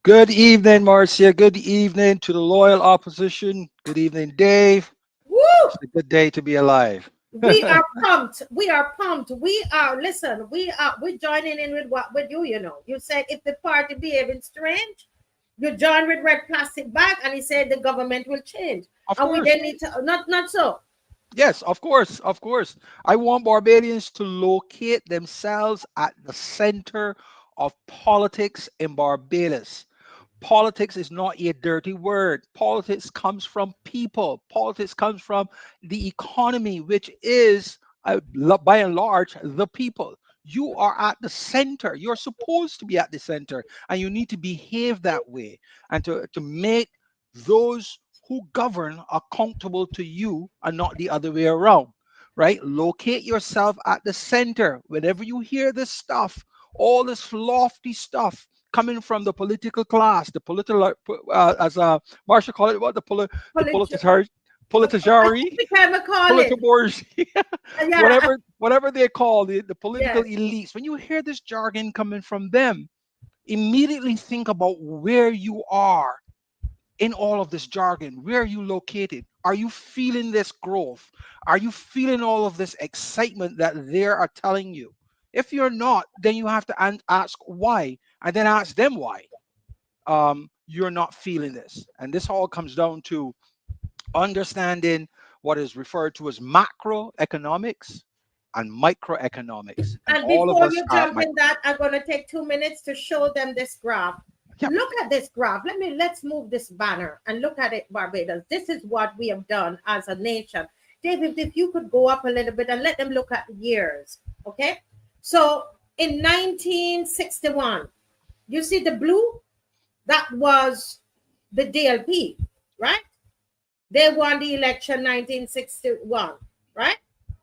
Good evening, Marcia. Good evening to the loyal opposition. Good evening, Dave. Woo! It's a good day to be alive. We are pumped. We are pumped. We are listen. We're joining in with what with you. You know, you said if the party behaving strange, you join with red plastic bag, and he said the government will change. Of And we course. then need to not so. Yes, of course. Of course. I want Barbadians to locate themselves at the center of politics in Barbados. Politics is not a dirty word. Politics comes from people. Politics comes from the economy, which is, by and large, the people. You are at the center. You're supposed to be at the center, and you need to behave that way and to make those who govern accountable to you and not the other way around, right? Locate yourself at the center. Whenever you hear this stuff, all this lofty stuff coming from the political class, the political, as Marcia called it, what the Politi- I think politicari, we can call it. politibourgeois, Yeah. whatever they call the political Yes. elites. When you hear this jargon coming from them, immediately think about where you are in all of this jargon. Where are you located? Are you feeling this growth? Are you feeling all of this excitement that they are telling you? If you're not, then you have to ask why, and then ask them why you're not feeling this. And this all comes down to understanding what is referred to as macroeconomics and microeconomics. And And all of before us you are jump in micro. that, I'm gonna take 2 minutes to show them this graph. Yep. Look at this graph. Let's move this banner and look at it, Barbados. This is what we have done as a nation. David, if you could go up a little bit and let them look at years. Okay. So in 1961, you see the blue? That was the DLP, right? They won the election 1961, right?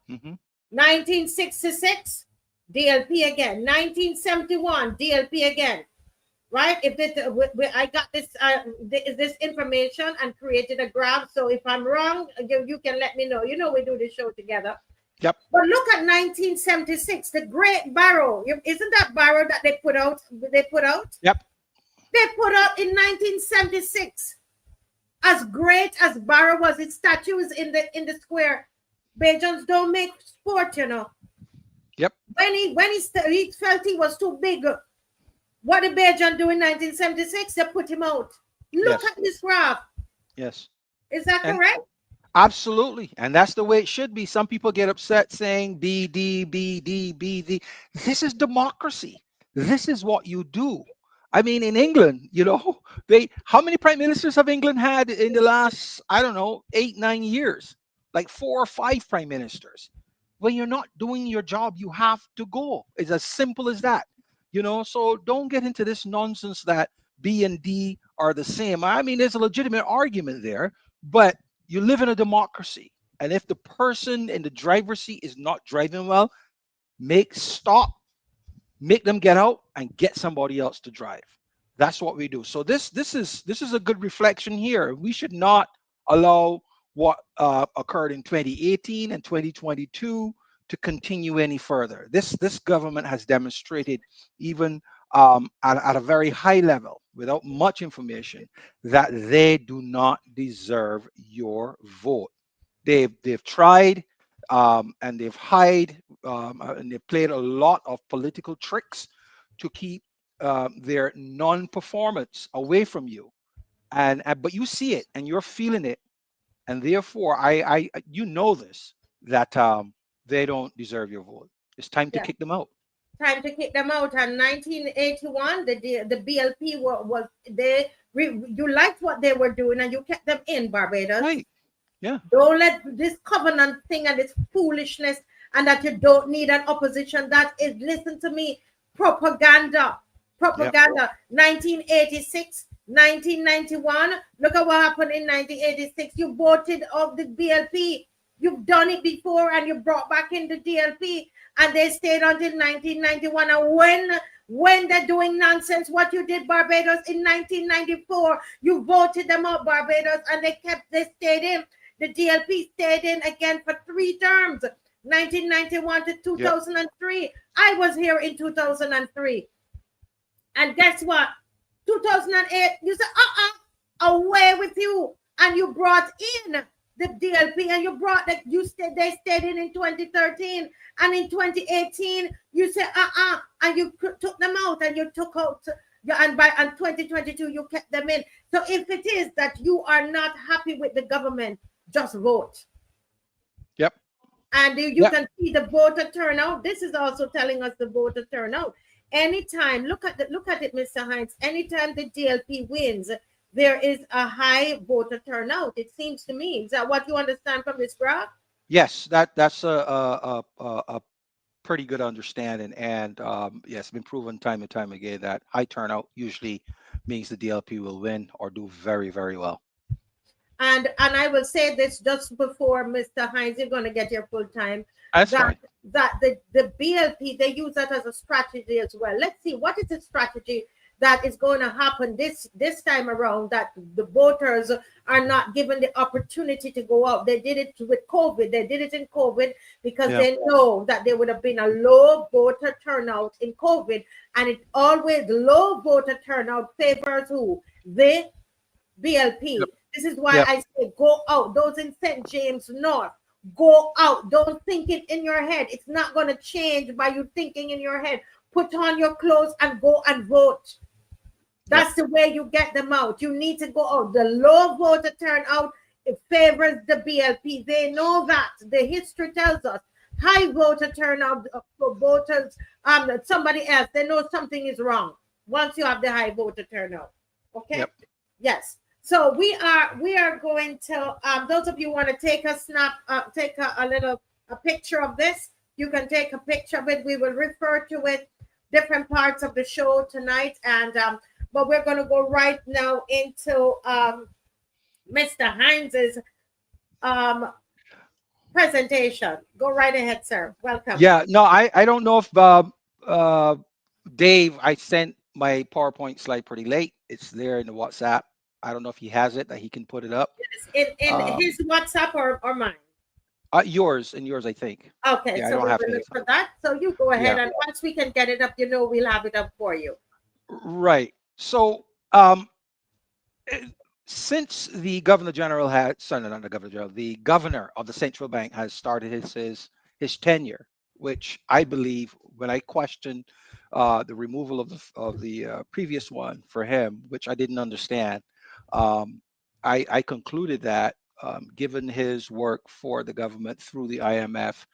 Hmm. 1966, DLP again. 1971, DLP again. Right? If this, I got this information and created a graph. So if I'm wrong, you can let me know. You know we do the show together. Yep. But look at 1976, the Great Barrow. Isn't that barrow that they put out? They put out. Yep. They put out in 1976. As great as Barrow was, its statues in the square. Bajans don't make sport, you know. Yep. He felt he was too big. What did Bajan do in 1976? They put him out. Look Yes. at this graph. Yes. Is that And correct? absolutely. And that's the way it should be. Some people get upset saying BD, BD, BD. This is democracy. This is what you do. I mean, in England, they how many prime ministers have England had in the last, I don't know, 8, 9 years? Like 4 or 5 prime ministers. When you're not doing your job, you have to go. It's as simple as that. So don't get into this nonsense that B and D are the same. I mean, there's a legitimate argument there, but you live in a democracy. And if the person in the driver's seat is not driving well, stop, make them get out and get somebody else to drive. That's what we do. So this is a good reflection here. We should not allow what occurred in 2018 and 2022 to continue any further. This government has demonstrated, even at a very high level, without much information, that they do not deserve your vote. They've tried, and they've and they've played a lot of political tricks to keep their non-performance away from you. And but you see it and you're feeling it, and therefore you know this, that they don't deserve your vote. It's time to Yeah. kick them out. Time to kick them out. And 1981, the BLP was you liked what they were doing and you kept them in Barbados. Right. Yeah. Don't let this covenant thing and this foolishness and that you don't need an opposition. That is, listen to me, propaganda. Yep. Propaganda. 1986, 1991. Look at what happened in 1986. You voted off the BLP. You've done it before and you brought back in the DLP and they stayed until 1991. And when they're doing nonsense, what you did, Barbados, in 1994, you voted them out, Barbados, and they stayed in. The DLP stayed in again for 3 terms, 1991 to Yep. 2003. I was here in 2003. And guess what? 2008, you said, away with you. And you brought in the DLP and you brought that they stayed in 2013. And in 2018, you said, and you took them out and you took out, and by and 2022, you kept them in. So if it is that you are not happy with the government, just vote. Yep. And you Yep. can see the voter turnout. This is also telling us the voter turnout. Anytime, look at it, Mr. Hinds. Anytime the DLP wins, there is a high voter turnout. It seems to me. Is that what you understand from this graph? Yes, that's a pretty good understanding, and yes, been proven time and time again that high turnout usually means the DLP will win or do very, very well. And I will say this just before Mr. Hinds, you're going to get your full time. That's That fine. the BLP, they use that as a strategy as well. Let's see what is the strategy that is going to happen this time around, that the voters are not given the opportunity to go out. They did it with COVID. They did it in COVID because Yeah. they know that there would have been a low voter turnout in COVID, and it always low voter turnout favors who? The Yep. BLP. This is why Yep. I say go out. Those in St. James North, go out. Don't think it in your head. It's not going to change by you thinking in your head. Put on your clothes and go and vote. Yep. That's the way you get them out. You need to go out. The low voter turnout, it favors the BLP. They know that. The history tells us. High voter turnout for voters, somebody else, they know something is wrong once you have the high voter turnout. Okay? Yep. Yes. So we are going to those of you want to take a snap, take a little a picture of this. You can take a picture of it. We will refer to it different parts of the show tonight, and but we're going to go right now into Mr. Hinds's um presentation. Go right ahead, sir. Welcome. Yeah. No, I don't know if uh, Dave. I sent my PowerPoint slide pretty late. It's there in the WhatsApp. I don't know if he has it that he can put it up. In Um, his WhatsApp or mine. yours and yours, I think. Okay, Yeah, I so don't we have will look his. for that. So you go ahead, Yeah. and once we can get it up, we'll have it up for you. Right. So eh, since the governor general had, sorry, not the governor general, the governor of the central bank has started his tenure, which I believe, when I questioned the removal of the previous one for him, which I didn't understand, um, I concluded that given his work for the government through the IMF,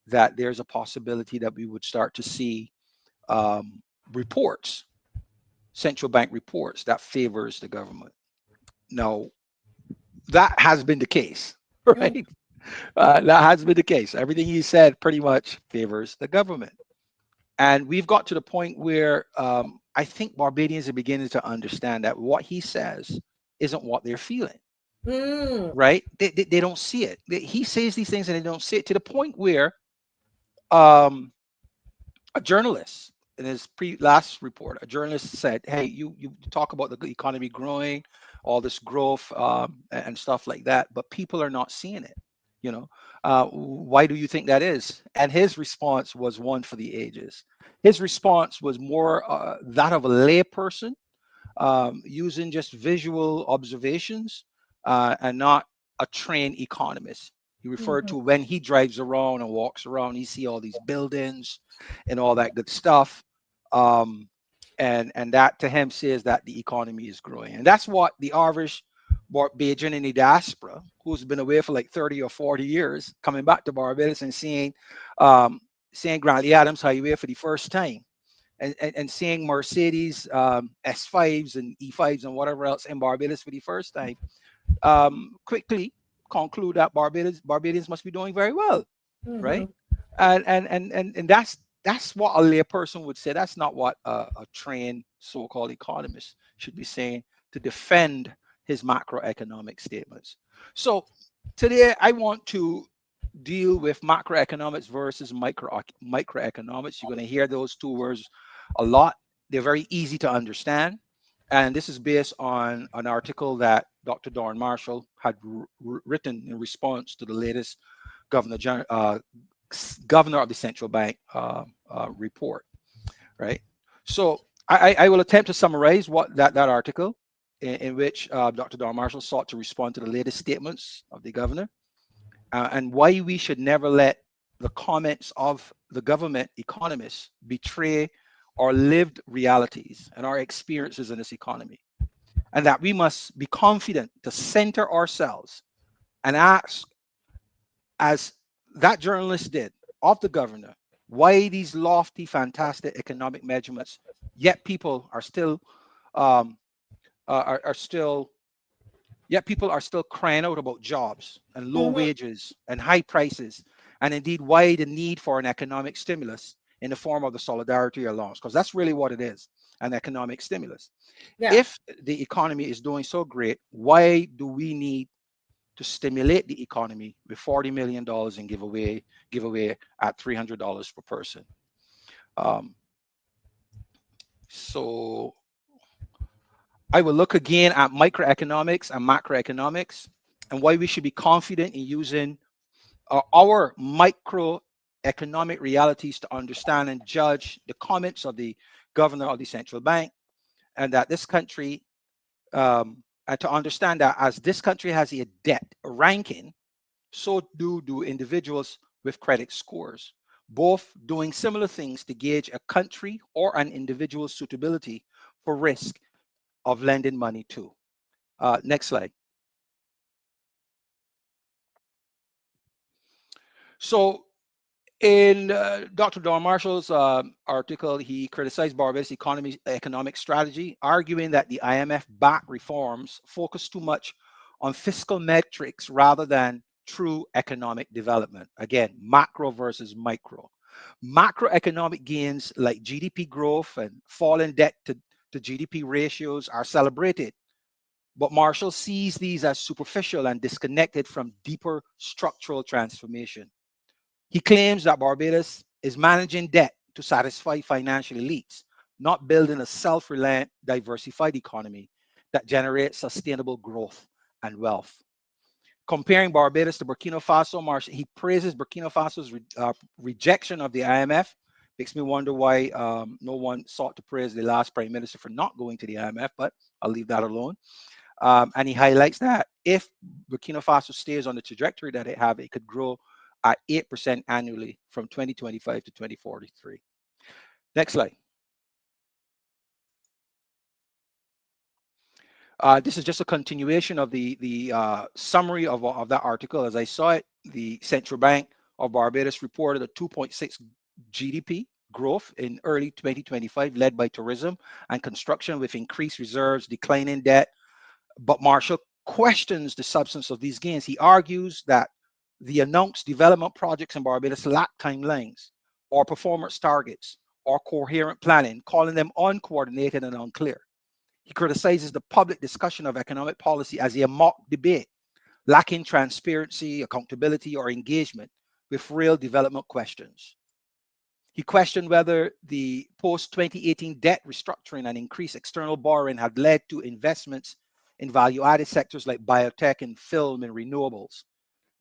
that there's a possibility that we would start to see um, reports, central bank reports that favors the government. Now, that has been the case, Mm, right? That has been the case. Everything he said pretty much favors the government. And we've got to the point where I think Barbadians are beginning to understand that what he says isn't what they're feeling, mm, right? They don't see it. He says these things and they don't see it, to the point where um, a journalist in his last report, a journalist said, "Hey, you talk about the economy growing, all this growth and stuff like that, but people are not seeing it. You know, why do you think that is?" And his response was one for the ages. His response was more that of a layperson, using just visual observations and not a trained economist. He referred mhm, to when he drives around and walks around, he see all these buildings and all that good stuff. Um, and that to him says that the economy is growing. And that's what the average Bajan in the diaspora, who's been away for like 30 or 40 years, coming back to Barbados and um, seeing Grantley Adams Highway for the first time, and seeing Mercedes S5s and E5s and whatever else in Barbados for the first time, quickly conclude that Barbadians must be doing very well, right? mhm, And that's what a layperson would say. That's not what a trained so-called economist should be saying to defend his macroeconomic statements. So today I want to deal with macroeconomics versus microeconomics. You're going to hear those two words a lot. They're very easy to understand. And this is based on an article that Dr. Dorn Marshall had written in response to the latest governor, governor of the central bank report, right? So I will attempt to summarize what that article in which Dr. Don Marshall sought to respond to the latest statements of the governor, and why we should never let the comments of the government economists betray our lived realities and our experiences in this economy, and that we must be confident to center ourselves and ask, as that journalist did of the governor, why these lofty, fantastic economic measurements, yet people are still um, are still yet people are still crying out about jobs and low Mhm. wages and high prices, and indeed why the need for an economic stimulus in the form of the solidarity allowance, because that's really what it is, an economic stimulus. Yeah. If the economy is doing so great, why do we need to stimulate the economy with $40 million in giveaway at $300 per person? Um, so I will look again at microeconomics and macroeconomics and why we should be confident in using our microeconomic realities to understand and judge the comments of the governor of the central bank, and that this country, and to understand that as this country has a debt ranking, so do individuals with credit scores, both doing similar things to gauge a country or an individual's suitability for risk of lending money to. Next slide. So in Dr. Don Marshall's article, he criticized Barbados' economic strategy, arguing that the IMF-backed reforms focus too much on fiscal metrics rather than true economic development. Again, macro versus micro. Macroeconomic gains like GDP growth and falling debt to GDP ratios are celebrated, but Marshall sees these as superficial and disconnected from deeper structural transformation. He claims that Barbados is managing debt to satisfy financial elites, not building a self reliant, diversified economy that generates sustainable growth and wealth. Comparing Barbados to Burkina Faso, he praises Burkina Faso's rejection of the IMF. Makes me wonder why no one sought to praise the last prime minister for not going to the IMF, but I'll leave that alone. And he highlights that if Burkina Faso stays on the trajectory that it have, it could grow at 8% annually from 2025 to 2043. Next slide. This is just a continuation of the summary of that article. As I saw it, the Central Bank of Barbados reported a 2.6 GDP growth in early 2025, led by tourism and construction, with increased reserves, declining debt. But Marshall questions the substance of these gains. He argues that the announced development projects in Barbados lack timelines or performance targets or coherent planning, calling them uncoordinated and unclear. He criticizes the public discussion of economic policy as a mock debate, lacking transparency, accountability, or engagement with real development questions. He questioned whether the post 2018 debt restructuring and increased external borrowing had led to investments in value added sectors like biotech and film and renewables.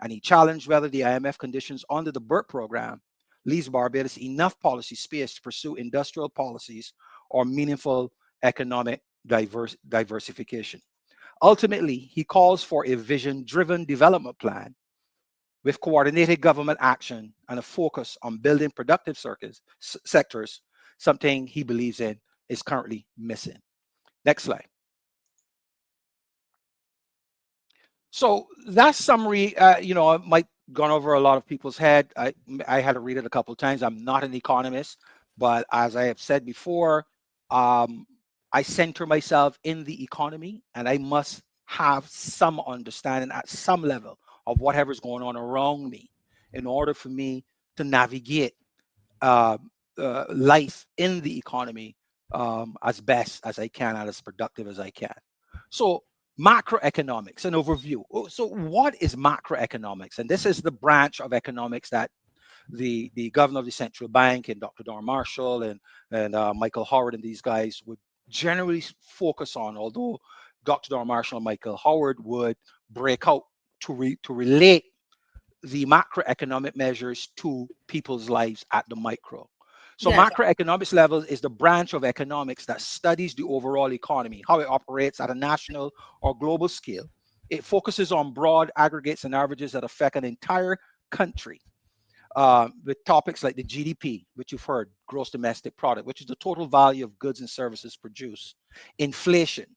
And he challenged whether the IMF conditions under the BERT program leaves Barbados enough policy space to pursue industrial policies or meaningful economic diversification. Ultimately, he calls for a vision driven development plan with coordinated government action and a focus on building productive sectors, something he believes in is currently missing. Next slide. So that summary, might gone over a lot of people's head. I had to read it a couple of times. I'm not an economist, but as I have said before, um, I center myself in the economy, and I must have some understanding at some level of whatever's going on around me in order for me to navigate uh, life in the economy as best as I can and as productive as I can. So, macroeconomics, an overview. So, what is macroeconomics? And this is the branch of economics that the governor of the central bank and Dr. Don Marshall and Michael Howard and these guys would generally focus on. Although Dr. Don Marshall and Michael Howard would break out to relate the macroeconomic measures to people's lives at the micro. So Yes. macroeconomics level is the branch of economics that studies the overall economy, how it operates at a national or global scale. It focuses on broad aggregates and averages that affect an entire country, with topics like the GDP, which you've heard, gross domestic product, which is the total value of goods and services produced, inflation,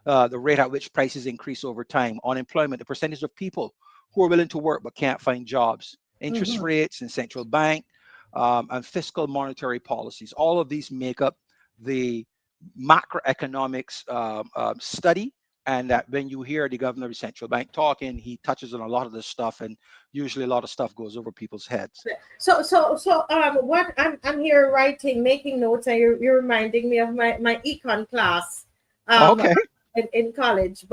the rate at which prices increase over time, unemployment, the percentage of people who are willing to work but can't find jobs, interest Mm-hmm. rates and central bank, and fiscal monetary policies. All of these make up the macroeconomics study. And that when you hear the governor of the central bank talking, he touches on a lot of this stuff, and usually a lot of stuff goes over people's heads. What I'm here writing, making notes, and you're reminding me of my econ class, um, Okay. in college.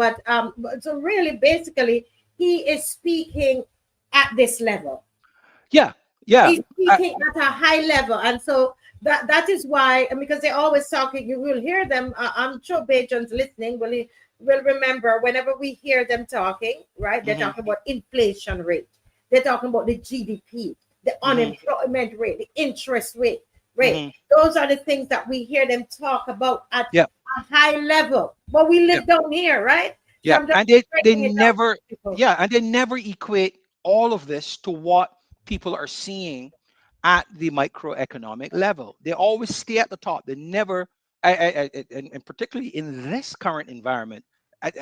So really, basically, he is speaking at this level. Yeah. Yeah. He's Uh, speaking at a high level, and so that is why, and because they're always talking, you will hear them. I'm sure Bajans listening will remember whenever we hear them talking, right? They're mhm, talking about inflation rate, they're talking about the GDP, the mhm, unemployment rate, the interest rate. mhm. Those are the things that we hear them talk about at Yeah. a high level. But we Yeah. live down here, right? So Yeah. I'm just And they breaking it down for never, people. yeah, and they never equate all of this to what people are seeing at the microeconomic level. They always stay at the top. They never, and particularly in this current environment,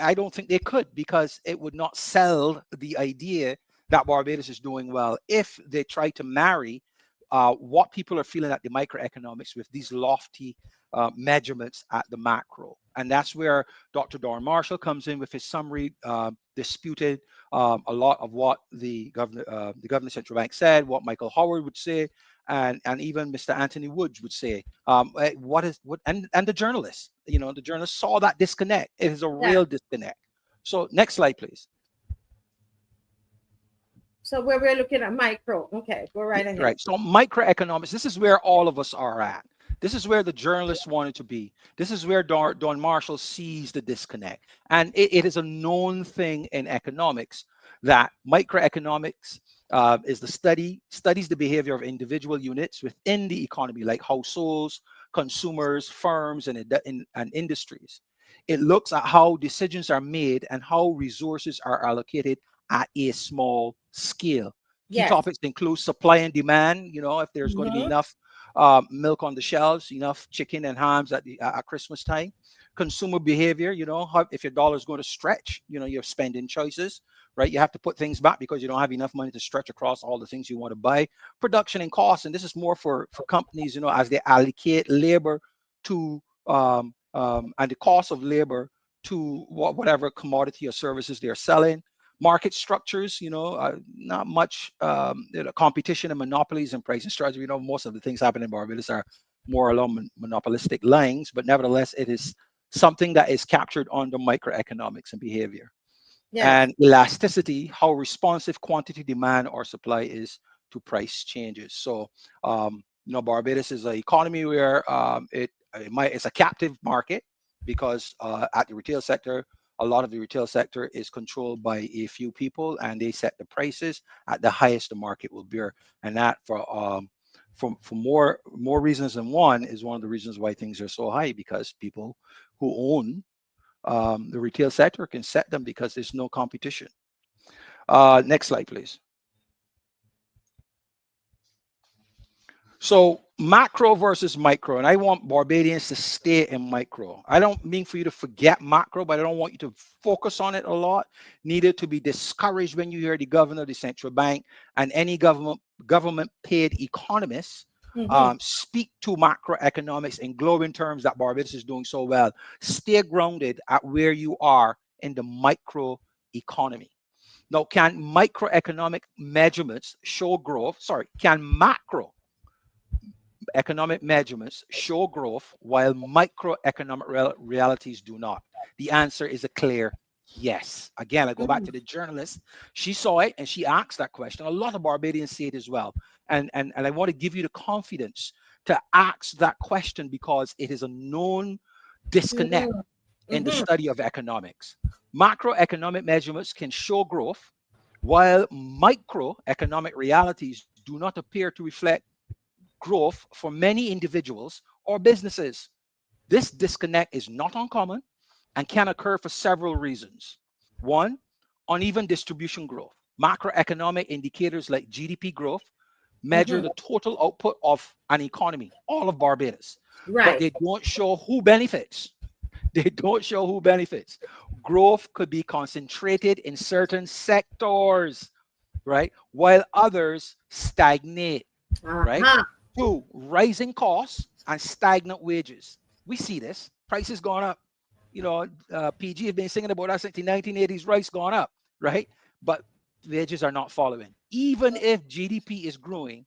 I don't think they could, because it would not sell the idea that Barbados is doing well if they try to marry what people are feeling at the microeconomics with these lofty measurements at the macro. And that's where Dr. Don Marshall comes in with his summary, disputed a lot of what the governor central bank said, what Michael Howard would say, and even Mr. Anthony Woods would say. What is what and the journalists, the journalists saw that disconnect. It is a Yeah. real disconnect. So next slide, please. So where we're looking at micro. Okay, go right ahead. Right. So microeconomics, this is where all of us are at. This is where the journalists wanted to be. This is where Don Marshall sees the disconnect. And it is a known thing in economics that microeconomics is the studies the behavior of individual units within the economy, like households, consumers, firms, and industries. It looks at how decisions are made and how resources are allocated at a small scale. Key Yes. topics include supply and demand. If there's going to be Mm-hmm. enough milk on the shelves, enough chicken and hams at Christmas time. Consumer behavior. If your dollar is going to stretch, your spending choices. Right, you have to put things back because you don't have enough money to stretch across all the things you want to buy. Production and costs, and this is more for companies. As they allocate labor to and the cost of labor to whatever commodity or services they're selling. Market structures, not much competition and monopolies and pricing strategy. Most of the things happening in Barbados are more along monopolistic lines, but nevertheless, it is something that is captured under microeconomics and behavior. Yes. And elasticity, how responsive quantity, demand, or supply is to price changes. So, Barbados is an economy where it's a captive market, because at the retail sector, a lot of the retail sector is controlled by a few people, and they set the prices at the highest the market will bear. And that for more reasons than one is one of the reasons why things are so high, because people who own the retail sector can set them because there's no competition. Next slide, please. So macro versus micro, and I want Barbadians to stay in micro. I don't mean for you to forget macro, but I don't want you to focus on it a lot. Neither to be discouraged when you hear the governor, the central bank, and any government paid economists Mm-hmm. speak to macroeconomics in glowing terms that Barbados is doing so well. Stay grounded at where you are in the micro economy. Now, can microeconomic measurements show growth? Sorry, can macro economic measurements show growth while microeconomic realities do not? The answer is a clear yes. Again, I go back Mm-hmm. to the journalist. She saw it and she asked that question. A lot of Barbadians see it as well. And I want to give you the confidence to ask that question, because it is a known disconnect Mm-hmm. in the Mm-hmm. study of economics. Macroeconomic measurements can show growth, while microeconomic realities do not appear to reflect growth for many individuals or businesses. This disconnect is not uncommon and can occur for several reasons. One, uneven distribution growth. Macroeconomic indicators like GDP growth measure Mhm. the total output of an economy, all of Barbados, but Right. they don't show who benefits. They don't show who benefits. Growth could be concentrated in certain sectors, right? While others stagnate, right? Uh-huh. Two, rising costs and stagnant wages. We see this. Prices gone up. PG have been singing about that since the 1980s. Rice gone up, right? But wages are not following. Even if GDP is growing,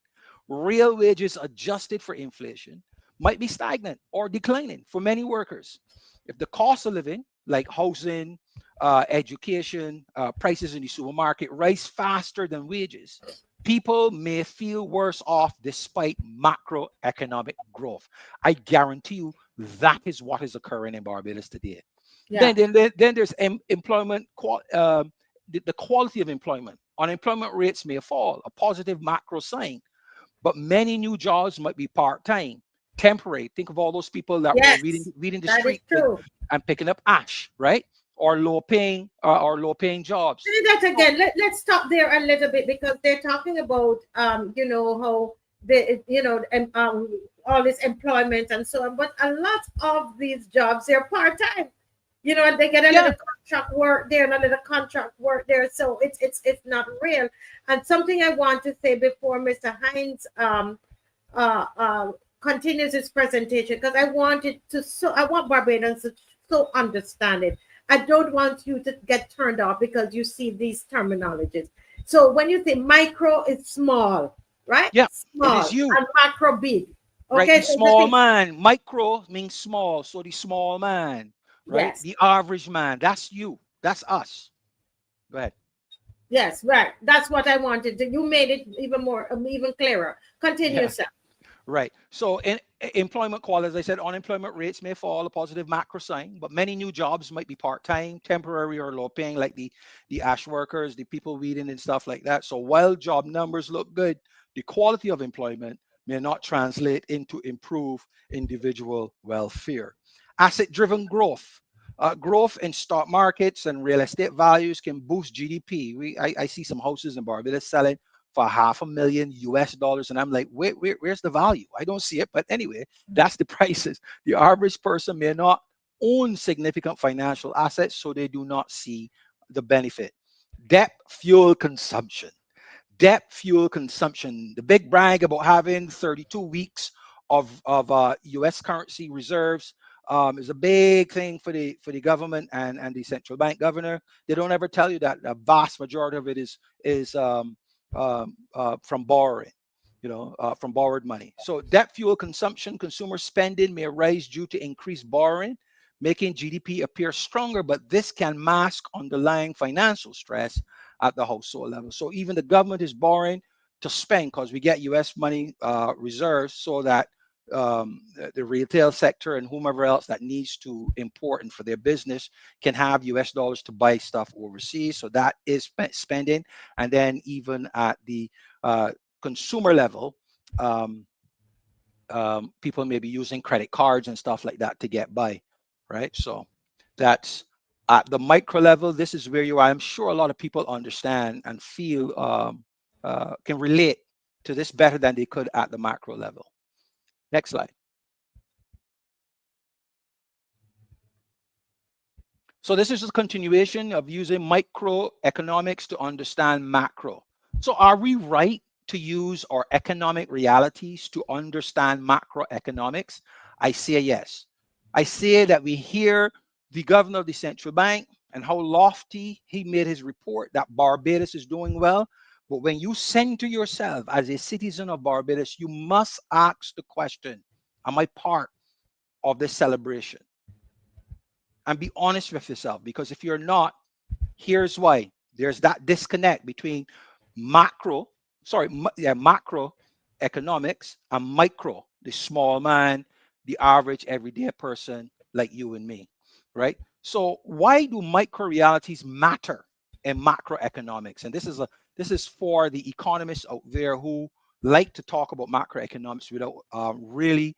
real wages adjusted for inflation might be stagnant or declining for many workers. If the cost of living, like housing, education, prices in the supermarket, rise faster than wages, people may feel worse off despite macroeconomic growth. I guarantee you that is what is occurring in Barbados today. Yeah. Then there's employment, the quality of employment. Unemployment rates may fall, a positive macro sign, but many new jobs might be part-time, temporary. Think of all those people that were Yes. reading the That is street true. and picking up ash, right? Or low paying jobs. Say that So again. Let's stop there a little bit because they're talking about how all this employment and so on. But a lot of these jobs they're part time. And they get a yeah, little contract work there and a little contract work there. So it's not real. And something I want to say before Mr. Hinds uh, uh, continues his presentation, because I want Barbadians to so understand it. I don't want you to get turned off because you see these terminologies. So when you say micro, it's small, right? yeah, it is Small, you, and macro, big. right? Okay, The so the small thing, man. Micro means small, so the small man, right? yes, The average man. That's you. That's us. Go ahead. yes, right. That's what I wanted. You made it even more, even clearer. Continue, Yeah. sir. Right. So in employment quality, as I said, unemployment rates may fall, a positive macro sign, but many new jobs might be part-time, temporary, or low paying, like the ash workers, the people weeding and stuff like that. So while job numbers look good, the quality of employment may not translate into improved individual welfare. Asset-driven growth. Growth in stock markets and real estate values can boost GDP. I see some houses in Barbados selling for $500,000 US, and I'm like, where's the value? I don't see it. But anyway, that's the prices. The average person may not own significant financial assets, so they do not see the benefit. Debt fuel consumption. Debt fuel consumption. The big brag about having 32 weeks of U.S. currency reserves is a big thing for the government and the central bank governor. They don't ever tell you that the vast majority of it is from borrowing, from borrowed money. So debt fuel consumption, consumer spending may rise due to increased borrowing, making GDP appear stronger, but this can mask underlying financial stress at the household level. So even the government is borrowing to spend because we get U.S. money reserves so that the retail sector and whomever else that needs to import and for their business can have US dollars to buy stuff overseas. So that is spending. And then even at the uh, consumer level, um, people may be using credit cards and stuff like that to get by, right? So that's at the micro level. This is where you are. I'm sure a lot of people understand and feel can relate to this better than they could at the macro level. Next slide. So this is a continuation of using microeconomics to understand macro. So are we right to use our economic realities to understand macroeconomics? I say yes. I say that we hear the governor of the central bank and how lofty he made his report that Barbados is doing well. But when you center yourself as a citizen of Barbados, you must ask the question, am I part of this celebration? And be honest with yourself, because if you're not, here's why. There's that disconnect between macro, macro economics and micro, the small man, the average everyday person like you and me, right? So why do micro realities matter in macroeconomics? And this is for the economists out there who like to talk about macroeconomics without really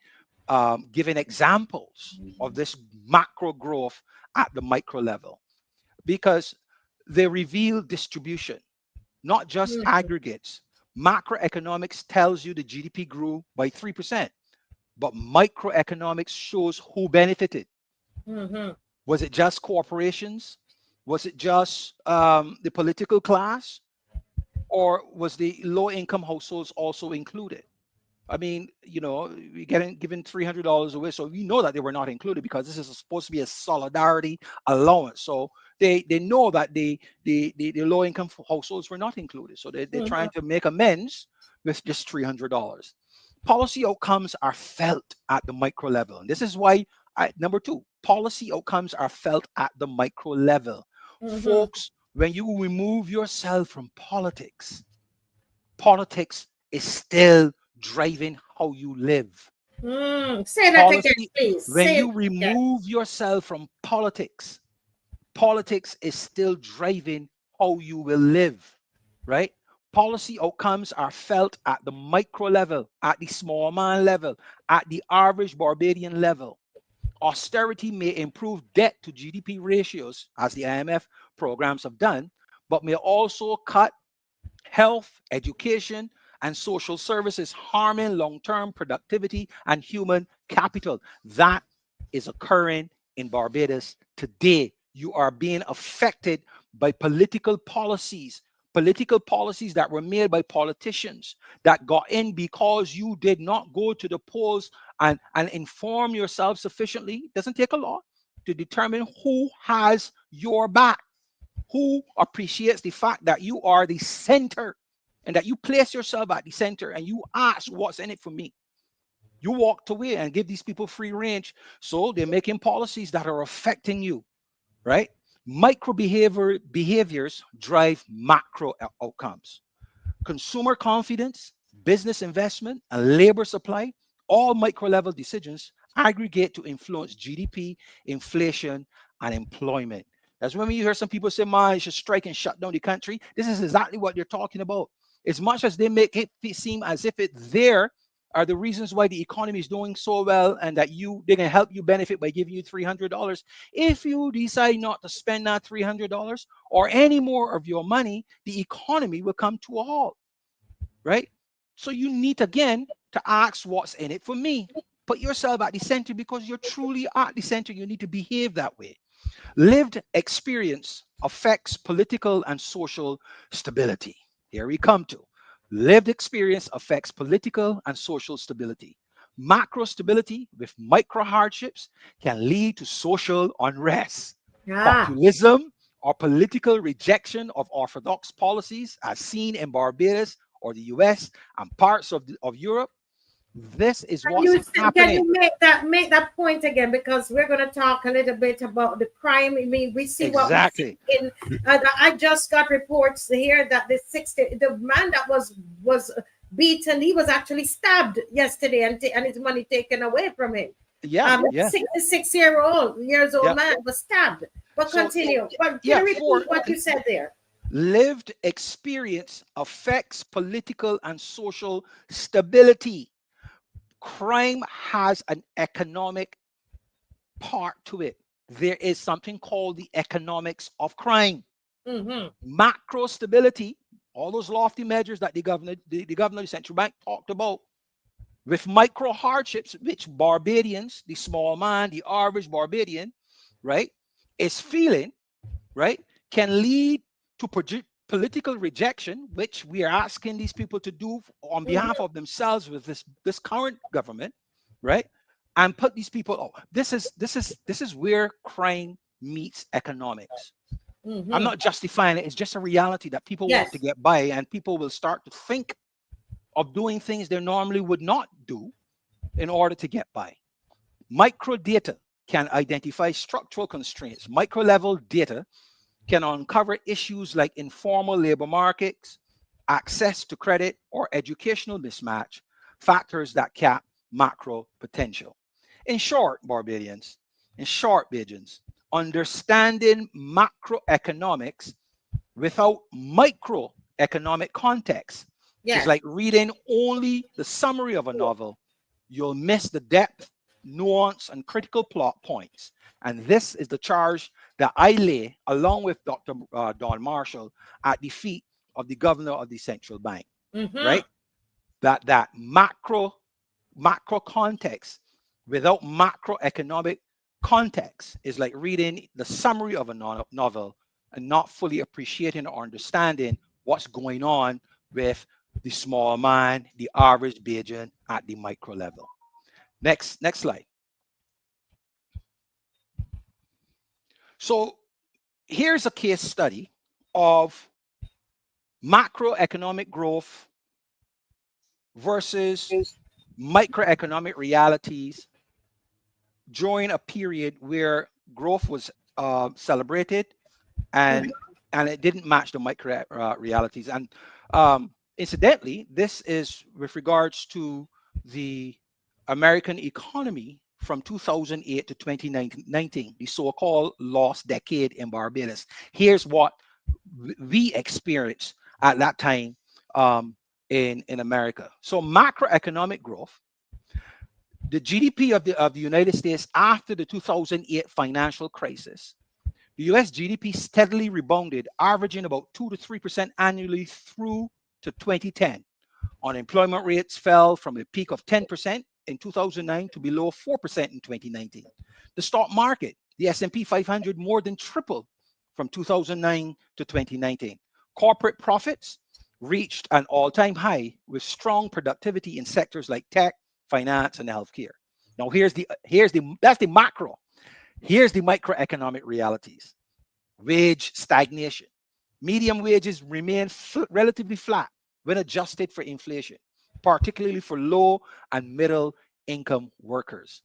giving examples of this macro growth at the micro level, because they reveal distribution, not just Mhm. aggregates. Macroeconomics tells you the GDP grew by 3%, but microeconomics shows who benefited. Mhm. Was it just corporations? Was it just the political class? Or was the low income households also included? I mean, we getting given $300 away, so we know that they were not included because this is supposed to be a solidarity allowance. So they know that the low income households were not included. So they're trying Mhm. to make amends with just $300. Policy outcomes are felt at the micro level, and this is why number two, policy outcomes are felt at the micro level. Mhm. Folks, when you remove yourself from politics, politics is still driving how you live. Say that again, Policy, please. when Say you it again. remove yourself from politics, politics is still driving how you will live, right? Policy outcomes are felt at the micro level, at the small man level, at the average Barbadian level. Austerity may improve debt to GDP ratios, as the IMF programs have done, but may also cut health, education, and social services, harming long term productivity and human capital. That is occurring in Barbados today. You are being affected by political policies that were made by politicians that got in because you did not go to the polls and inform yourself sufficiently. It doesn't take a lot to determine who has your back, who appreciates the fact that you are the center and that you place yourself at the center and you ask, what's in it for me? You walked away and give these people free range. So they're making policies that are affecting you, right? Micro behaviors drive macro outcomes. Consumer confidence, business investment, and labor supply, all micro level decisions aggregate to influence GDP, inflation, and employment. That's when you hear some people say, man, you should strike and shut down the country. This is exactly what they're talking about. As much as they make it seem as if it there are the reasons why the economy is doing so well and that they can help you benefit by giving you $300. If you decide not to spend that $300 or any more of your money, the economy will come to a halt, right? So you need again to ask, what's in it for me? Put yourself at the center because you're truly at the center. You need to behave that way. Lived experience affects political and social stability. Here we come to. Lived experience affects political and social stability. Macro stability with micro hardships can lead to social unrest, Ah. populism, or political rejection of orthodox policies, as seen in Barbados or the US and parts of Europe. This is what's Can happening. you make that point again? Because we're going to talk a little bit about the crime. I mean, we see what we see Exactly. in. I just got reports here that the man that was beaten, he was actually stabbed yesterday, and his money taken away from him. Yeah, yeah, 66 years old yeah. man was stabbed. But So, continue. But can yeah, you for repeat what you said there? lived experience affects political and social stability. Crime has an economic part to it. There is something called the economics of crime. Mm-hmm. Macro stability, all those lofty measures that the central bank talked about, with micro hardships, which Barbadians, the small man, the average Barbadian, right, is feeling, right, can lead to political rejection, which we are asking these people to do on behalf Mm-hmm. of themselves with this current government, right, and put these people. Oh, this is where crime meets economics. I'm Mm-hmm. not justifying it. It's just a reality that people want to Yes. get by, and people will start to think of doing things they normally would not do in order to get by. Micro data can identify structural constraints. Micro level data can uncover issues like informal labor markets, access to credit, or educational mismatch, factors that cap macro potential. In short, Barbadians, in short, Bajans, understanding macroeconomics without microeconomic context It's Yes. like reading only the summary of a novel. You'll miss the depth, nuance, and critical plot points. And this is the charge that I lay, along with Dr. Don Marshall, at the feet of the governor of the central bank, Mm-hmm. right? That macro context without macroeconomic context is like reading the summary of a novel and not fully appreciating or understanding what's going on with the small man, the average Bajan at the micro level. Next slide. So here's a case study of macroeconomic growth versus microeconomic realities during a period where growth was celebrated and it didn't match the micro realities. And incidentally, this is with regards to the American economy from 2008 to 2019, the so-called lost decade in Barbados. Here's what we experienced at that time in America. So macroeconomic growth, the GDP of the United States after the 2008 financial crisis, the US GDP steadily rebounded, averaging about 2 to 3% annually through to 2010. Unemployment rates fell from a peak of 10% in 2009 to below 4% in 2019. The stock market, the S&P 500, more than tripled from 2009 to 2019. Corporate profits reached an all-time high with strong productivity in sectors like tech, finance, and healthcare. Now here's the that's the macro. Here's the microeconomic realities. Wage stagnation. Medium wages remain relatively flat when adjusted for inflation, particularly for low and middle income workers.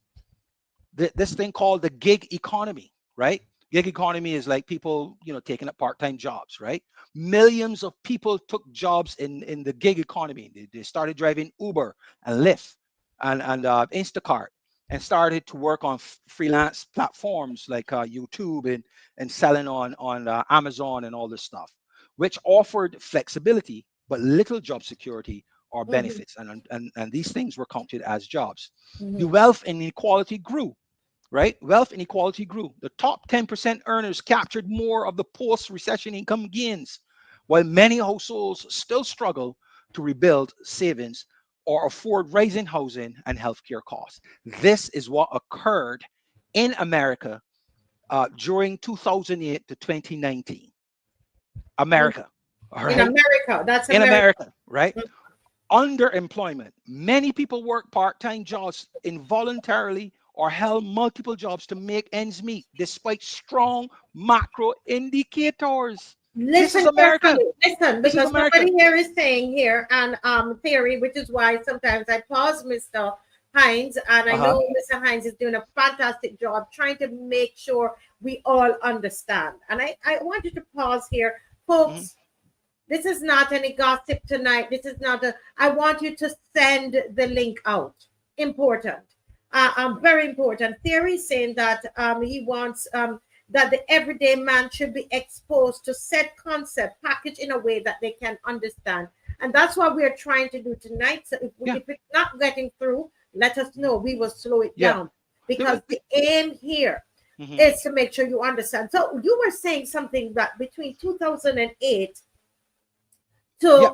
This thing called the gig economy, right? Gig economy is like people, taking up part-time jobs, right? Millions of people took jobs in the gig economy. They started driving Uber and Lyft and Instacart and started to work on freelance platforms like YouTube and selling on Amazon and all this stuff, which offered flexibility but little job security or Mm-hmm. benefits. And these things were counted as jobs. The Mm-hmm. wealth inequality grew, right? Wealth inequality grew. The top 10% earners captured more of the post recession income gains, while many households still struggle to rebuild savings or afford rising housing and healthcare costs. This is what occurred in America during 2008 to 2019. America, all In right? America, that's In America. America, right? Underemployment. Many people work part-time jobs involuntarily or held multiple jobs to make ends meet despite strong macro indicators. This is Listen America. carefully. Listen, This is because America. somebody here is saying here and theory, which is why sometimes I pause Mr. Hinds, and I Uh-huh. know Mr. Hinds is doing a fantastic job trying to make sure we all understand. And I want you to pause here, Mhm. folks. This is not any gossip tonight. This is not a. I want you to send the link out. Important. Very important. Theory saying that he wants that the everyday man should be exposed to set concept packaged in a way that they can understand, and that's what we are trying to do tonight. So Yeah. if it's not getting through, let us know. We will slow it Yeah. down The- because the aim here mhm. is to make sure you understand. So you were saying something that between 2008 Yeah.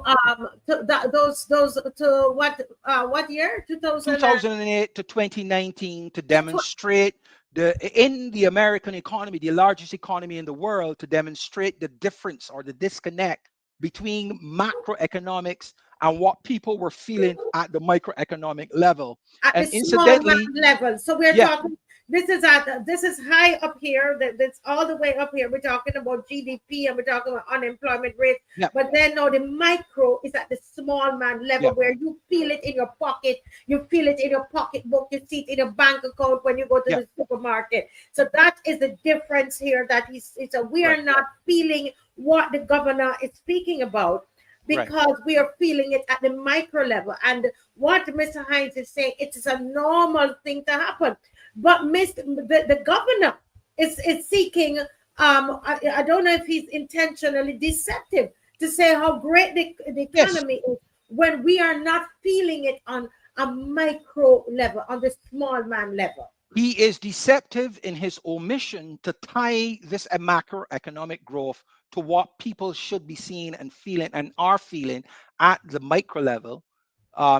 to that those to what year 2000 and 2008 to 2019 to to demonstrate in the American economy, the largest economy in the world, to demonstrate the difference or the disconnect between macroeconomics and what people were feeling at the microeconomic level. at the And small man incidentally, level. So we're yeah, talking. This is high up here. That's all the way up here. We're talking about GDP and we're talking about unemployment rate. yeah, But then now the micro is at the small man level yeah, where you feel it in your pocket. You feel it in your pocketbook. You see it in your bank account when you go to yeah, the supermarket. So that is the difference here. That is, it's a we right, are not feeling what the governor is speaking about right, because we are feeling it at the micro level. And what Mr. Hines is saying, it is a normal thing to happen. But the governor is seeking, I don't know if he's intentionally deceptive to say how great the yes, economy is when we are not feeling it on a micro level, on the small man level. He is deceptive in his omission to tie this macroeconomic growth to what people should be seeing and feeling and are feeling at the micro level.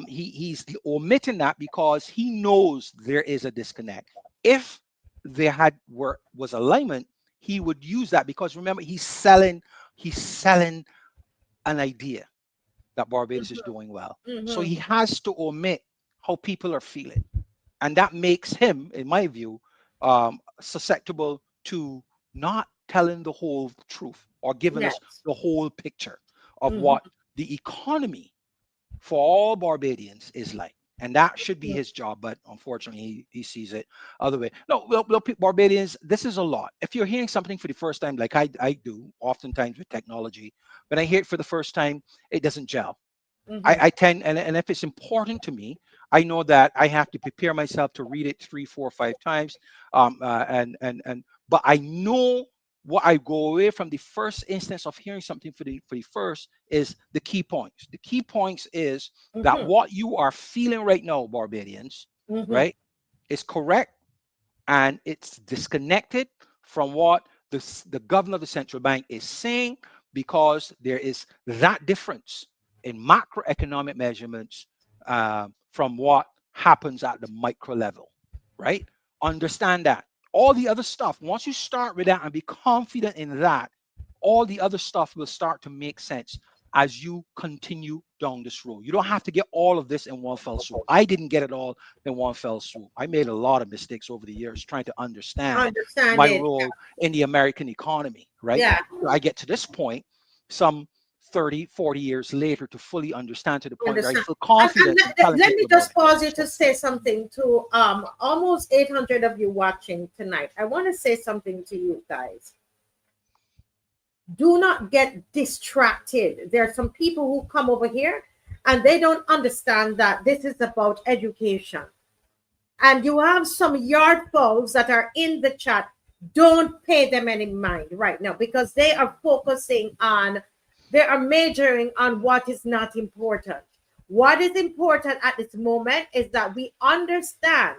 He's omitting that because he knows there is a disconnect. If there was alignment, he would use that because remember he's selling an idea that Barbados is doing well. So Mm-hmm. he has to omit how people are feeling, and that makes him, in my view, susceptible to not telling the whole truth or giving us Yes. the whole picture of Mm-hmm. what the economy for all Barbadians is like. And that should be his job, but unfortunately, he sees it other way. No, well, Barbadians, this is a lot. If you're hearing something for the first time, like I do, oftentimes with technology, when I hear it for the first time, it doesn't gel. Mm-hmm. I tend, and if it's important to me, I know that I have to prepare myself to read it three, four, 5 times. But I know what I go away from the first instance of hearing something for the first is the key points. The key points is that Mm-hmm. what you are feeling right now, Barbadians, Mm-hmm. right, is correct, and it's disconnected from what the governor of the central bank is saying, because there is that difference in macroeconomic measurements from what happens at the micro level, right? Understand that. All the other stuff, once you start with that and be confident in that, all the other stuff will start to make sense as you continue down this road. You don't have to get all of this in one fell swoop. I didn't get it all in one fell swoop. I made a lot of mistakes over the years trying to understand Understand my it. role in the American economy, right? Yeah. So I get to this point, some 30, 40 years later, to fully understand to the point where I Understand. feel And confident in telling let me people about just it. pause you to say something to almost 800 of you watching tonight. I want to say something to you guys. Do not get distracted. There are some people who come over here and they don't understand that this is about education. And you have some yard folks that are in the chat. Don't pay them any mind right now because they are focusing on, they are majoring on what is not important. What is important at this moment is that we understand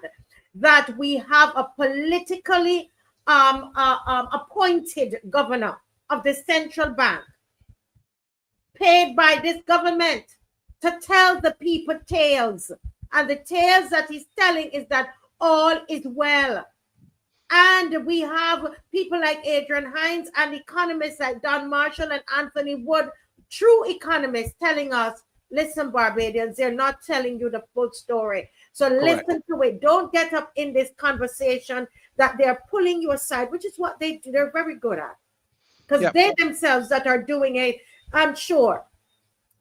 that we have a politically appointed governor of the central bank, paid by this government to tell the people tales. And the tales that he's telling is that all is well. And we have people like Adrian Hinds and economists like Don Marshall and Anthony Wood, true economists, telling us, listen, Barbadians, they're not telling you the full story. So Correct. listen to it. Don't get up in this conversation that they're pulling you aside, which is what they're very good at. Because Yeah. they themselves that are doing it, I'm sure,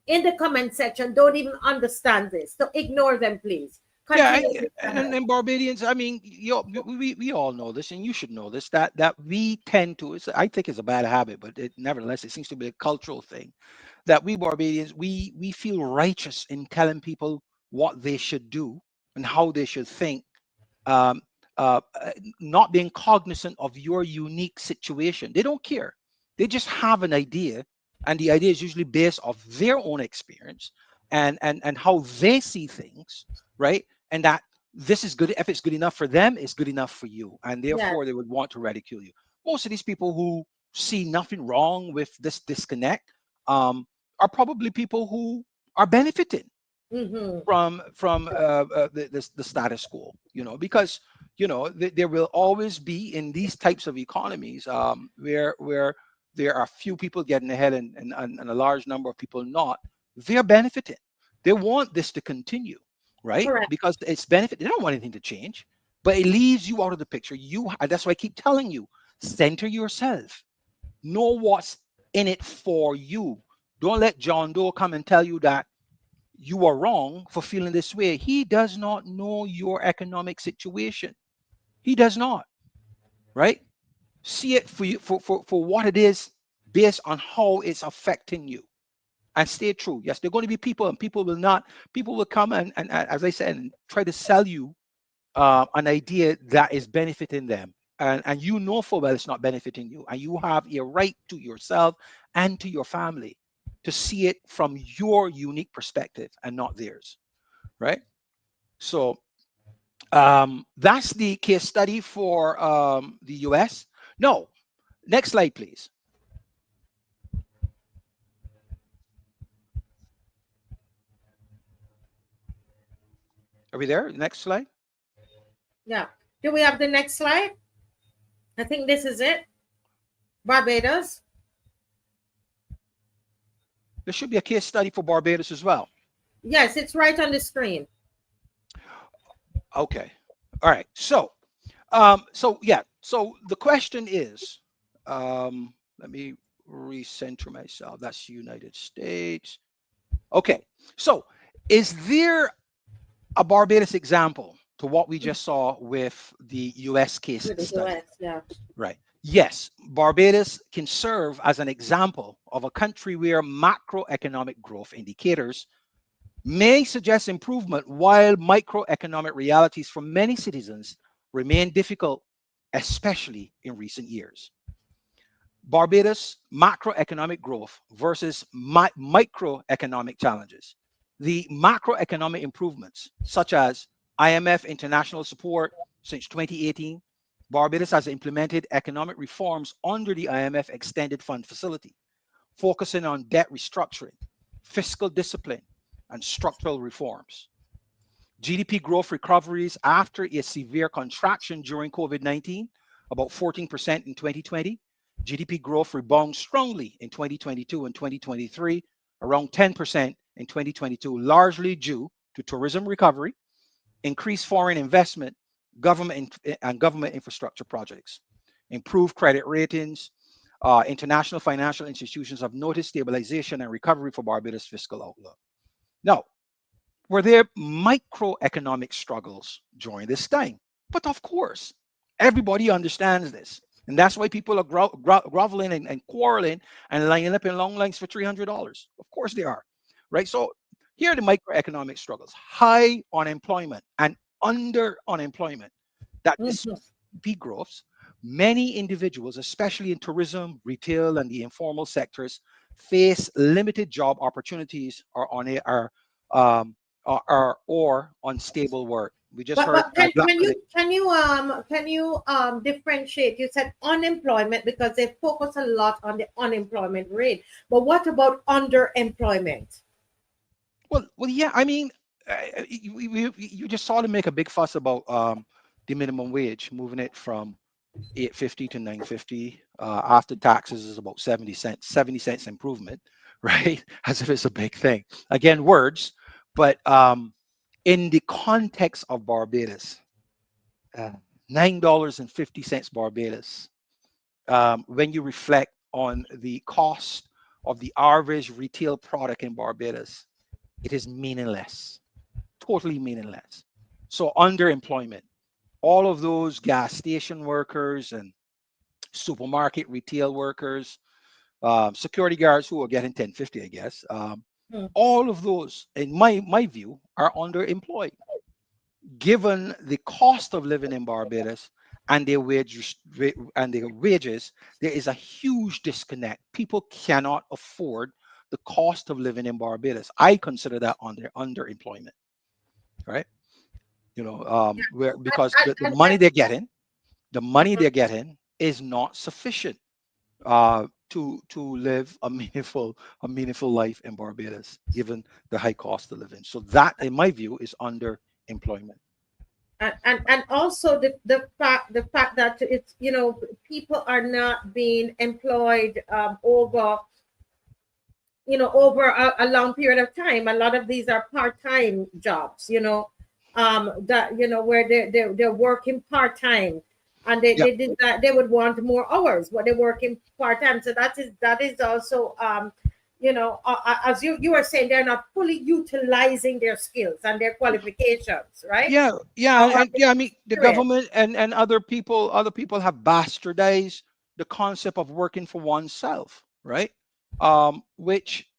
in the comment section, don't even understand this. So ignore them, please. Yeah, Continue. and Barbadians. I mean, we all know this, and you should know this. That we tend to. I think it's a bad habit, but nevertheless, it seems to be a cultural thing. That we Barbadians, we feel righteous in telling people what they should do and how they should think, um, not being cognizant of your unique situation. They don't care. They just have an idea, and the idea is usually based off their own experience and how they see things, right? And that this is good. If it's good enough for them, it's good enough for you, and Yes. therefore they would want to ridicule you. Most of these people who see nothing wrong with this disconnect are probably people who are benefiting Mm-hmm. from the status quo, because there will always be in these types of economies, where there are few people getting ahead and a large number of people not. They're benefiting. They want this to continue, right? Correct. Because it's benefit. They don't want anything to change, but it leaves you out of the picture. That's why I keep telling you, center yourself, know what's in it for you. Don't let John Doe come and tell you that you are wrong for feeling this way. He does not know your economic situation. He does not, right? See it for you for what it is, based on how it's affecting you, and stay true. Yes, there are going to be people, and people will not. People will come and as I said, and try to sell you an idea that is benefiting them, and you know for well it's not benefiting you, and you have a right to yourself and to your family. to see it from your unique perspective and not theirs, right? So that's the case study for the US. No, next slide, please. Are we there? Next slide. Yeah. Do we have the next slide? I think this is it. Barbados. There should be a case study for Barbados as well. Yes, it's right on the screen. Okay. All right. So yeah. So the question is, let me recenter myself. That's United States. Okay. So is there a Barbados example to what we just saw with the US case With the study? US, yeah. Right. Yes, Barbados can serve as an example of a country where macroeconomic growth indicators may suggest improvement while microeconomic realities for many citizens remain difficult, especially in recent years. Barbados macroeconomic growth versus microeconomic challenges. The macroeconomic improvements, such as IMF international support since 2018, Barbados has implemented economic reforms under the IMF Extended Fund Facility, focusing on debt restructuring, fiscal discipline, and structural reforms. GDP growth recoveries after a severe contraction during COVID 19, about 14% in 2020. GDP growth rebounds strongly in 2022 and 2023, around 10% in 2022, largely due to tourism recovery, increased foreign investment, and government infrastructure projects, improved credit ratings. International financial institutions have noticed stabilization and recovery for Barbados' fiscal outlook. Now, were there microeconomic struggles during this time? But of course, everybody understands this. And that's why people are groveling and quarreling and lining up in long lines for $300. Of course they are, right? So here are the microeconomic struggles: high unemployment and under unemployment. That Mhm. despite GDP growths, many individuals, especially in tourism, retail, and the informal sectors, face limited job opportunities um, or unstable work. We just heard But that black women. can you differentiate? You said unemployment because they focus a lot on the unemployment rate. But what about underemployment? Well, yeah. I mean, you just saw them make a big fuss about the minimum wage, moving it from 850 to 950 after taxes is about 70 cents. 70 cents improvement, right? As if it's a big thing. Again, words, but in the context of Barbados, uh, $9.50 Barbados. When you reflect on the cost of the average retail product in Barbados, it is meaningless, totally meaningless. So underemployment, all of those gas station workers and supermarket retail workers, security guards who are getting 1050, I guess. Hmm. All of those, in my view, are underemployed given the cost of living in Barbados and their wages. There is a huge disconnect. People cannot afford the cost of living in Barbados. I consider that underemployment, right? Where because the money they're getting, the money they're getting is not sufficient to live a meaningful life in Barbados, given the high cost of living. So that, in my view, is underemployment. And also the fact that it's people are not being employed over a long period of time. A lot of these are part-time jobs, that where they're working part-time, and Yeah. they would want more hours, but they're working part-time. So that is also as you were saying, they're not fully utilizing their skills and their qualifications, right? Yeah, Or and their yeah, I mean the experience. government and other people have bastardized the concept of working for oneself, right? Which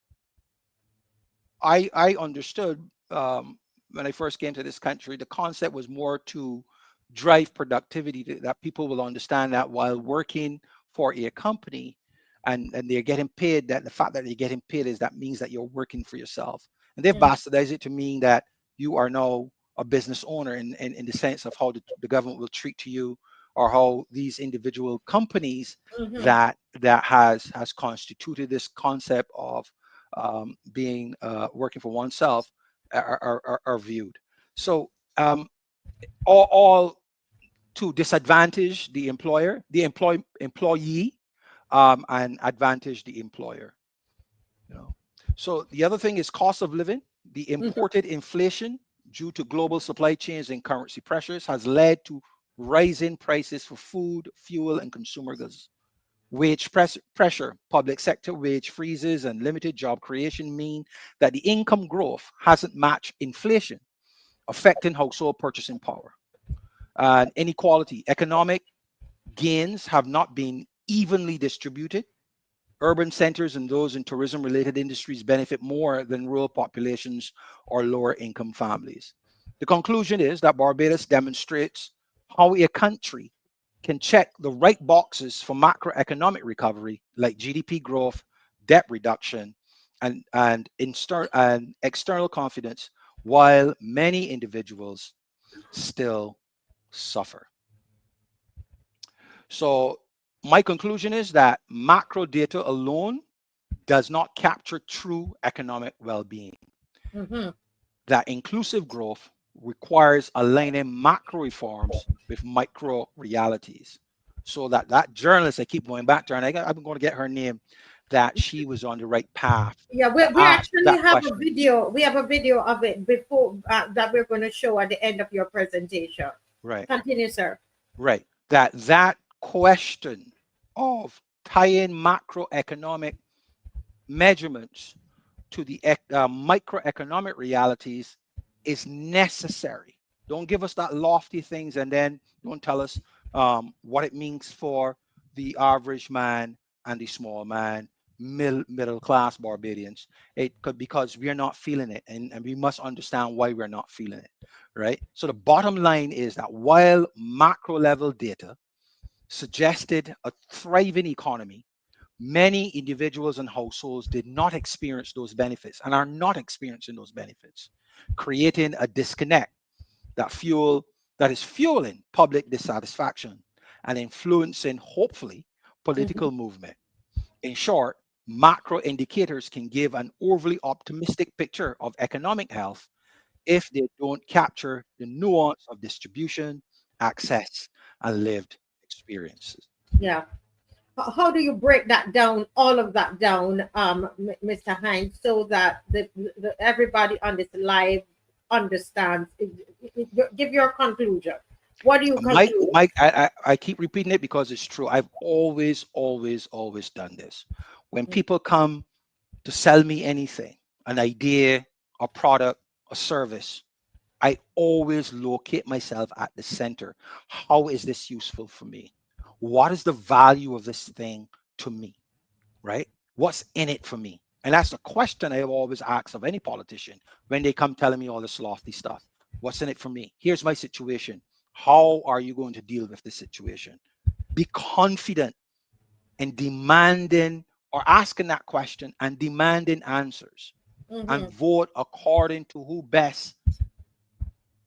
I understood when I first came to this country. The concept was more to drive productivity, that people will understand that while working for a company, and they're getting paid. That the fact that they're getting paid is that means that you're working for yourself, and they've Mm-hmm. bastardized it to mean that you are now a business owner in the sense of how the government will treat you, or how these individual companies Mm-hmm. that has constituted this concept of being working for oneself are viewed. So all to disadvantage the employer, the employee, and advantage the employer. You know. So the other thing is cost of living. The imported inflation due to global supply chains and currency pressures has led to rising prices for food, fuel, and consumer goods. Pressure, public sector wage freezes, and limited job creation mean that the income growth hasn't matched inflation, affecting household purchasing power. And inequality, economic gains have not been evenly distributed. Urban centers and those in tourism related industries benefit more than rural populations or lower income families. The conclusion is that Barbados demonstrates how a country can check the right boxes for macroeconomic recovery, like GDP growth, debt reduction, and external confidence, while many individuals still suffer. So, my conclusion is that macro data alone does not capture true economic well being. Mm-hmm. That inclusive growth requires aligning macro reforms with micro realities. So that journalist, I keep going back to her, and I'm going to get her name, that she was on the right path Yeah, to we ask actually that have a question. video. We have a video of it before that we're going to show at the end of your presentation. Right, Continue, sir. right. That question of tying macroeconomic measurements to the microeconomic realities is necessary. Don't give us that lofty things and then don't tell us what it means for the average man and the small man, middle class Barbadians. Because we're not feeling it, and we must understand why we're not feeling it, right? So the bottom line is that while macro level data suggested a thriving economy, many individuals and households did not experience those benefits and are not experiencing those benefits, creating a disconnect that fuel that is fueling public dissatisfaction and influencing, hopefully, Mm-hmm. political movement. In short, macro indicators can give an overly optimistic picture of economic health if they don't capture the nuance of distribution, access, and lived experiences. Yeah. How do you break that down, all of that down, Mr. Hinds, so that everybody on this live understands? Give your conclusion. What do you conclude? Mike, I keep repeating it because it's true. I've always done this. When people come to sell me anything, an idea, a product, a service, I always locate myself at the center. How is this useful for me? What is the value of this thing to me? Right? What's in it for me? And that's the question I have always asked of any politician when they come telling me all this lofty stuff. What's in it for me? Here's my situation. How are you going to deal with this situation? Be confident in demanding or asking that question and demanding answers, and Mm-hmm. vote according to who best